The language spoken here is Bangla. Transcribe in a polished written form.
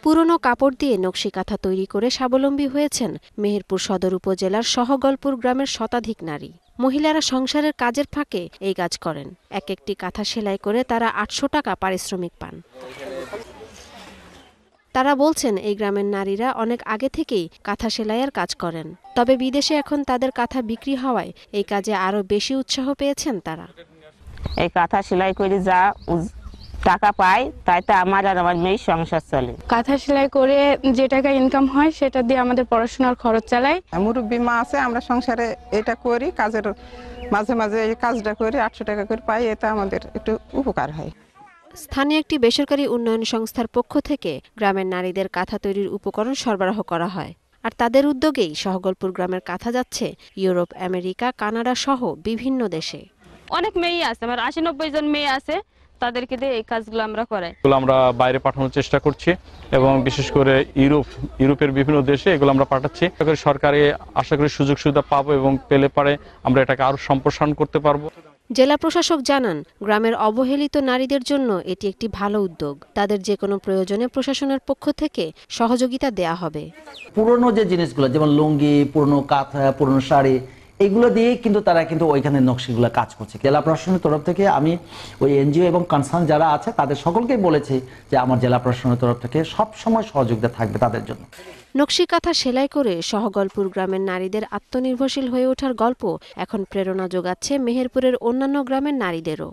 পুরনো কাপড় দিয়ে নকশি কাঁথা তৈরি করে স্বাবলম্বী হয়েছেন মেহেরপুর সদর উপজেলার সহগলপুর গ্রামের শতাধিক নারী। মহিলারা সংসারের কাজের ফাঁকে এই কাজ করেন। এক একটি কাঁথা সেলাই করে তারা ৮০০ টাকা পারিশ্রমিক পান। তারা বলছেন এই গ্রামের নারীরা অনেক আগে থেকেই কাঁথা সেলাইয়ের কাজ করেন। তবে বিদেশে এখন তাদের কাঁথা বিক্রি হওয়ায় এই কাজে আরও বেশি উৎসাহ পেয়েছেন তারা। এই কাঁথা সেলাই করে যা টাকা পাই তাইতে আমার আর আমার মেয়ের সংসার চলে। কাঁথা সেলাই করে যে টাকা ইনকাম হয় সেটা দিয়ে আমাদের পড়াশোনার খরচ চালাই। মুরব্বী মা আছে, আমরা সংসারে এটা করি, কাজের মাঝে মাঝে এই কাজটা করি, ৮০০ টাকা করে পাই, এটা আমাদের একটু উপকার হয়। স্থানীয় একটি বেসরকারি উন্নয়ন সংস্থার পক্ষ থেকে গ্রামের নারীদের কাঁথা তৈরির উপকরণ সরবরাহ করা হয়। আর তাদের উদ্যোগেই সহগলপুর গ্রামের কাঁথা যাচ্ছে ইউরোপ, আমেরিকা, কানাডা সহ বিভিন্ন দেশে। অনেক মেয়ে আছে, আমার ৮০-৯০ জন মেয়ে আছে, তাদেরকে দিয়ে এই কাজগুলো আমরা করাই। আমরা বাইরে পাঠানোর চেষ্টা করছি এবং বিশেষ করে ইউরোপের বিভিন্ন দেশে এগুলো আমরা পাঠাচ্ছি। সরকারি আশা করি সুযোগ সুবিধা পাবো এবং পেলে পারে আমরা এটাকে আরো সম্প্রসারণ করতে পারবো। জেলা প্রশাসক জানান, গ্রামের অবহেলিত নারীদের জন্য এটি একটি ভালো উদ্যোগ। তাদের যে কোনো প্রয়োজনে প্রশাসনের পক্ষ থেকে সহযোগিতা দেয়া হবে। পুরনো যে জিনিসগুলো যেমন লুঙ্গি, পুরনো কাঁথা, পুরনো শাড়ি, এগুলো দিয়ে কিন্তু তারা কিন্তু ওইখানে নকশিগুলো কাজ করছে। জেলা প্রশাসনের তরফ থেকে আমি ওই এনজিও এবং কনসার্ন যারা আছে তাদের সকলকেই বলেছি যে আমার জেলা প্রশাসনের তরফ থেকে সব সময় সহযোগিতা থাকবে তাদের জন্য। নকশি কাঁথা সেলাই করে সহগলপুর গ্রামের নারীদের আত্মনির্ভরশীল হয়ে ওঠার গল্প এখন প্রেরণা যোগাচ্ছে মেহেরপুরের অন্যান্য গ্রামের নারীদেরও।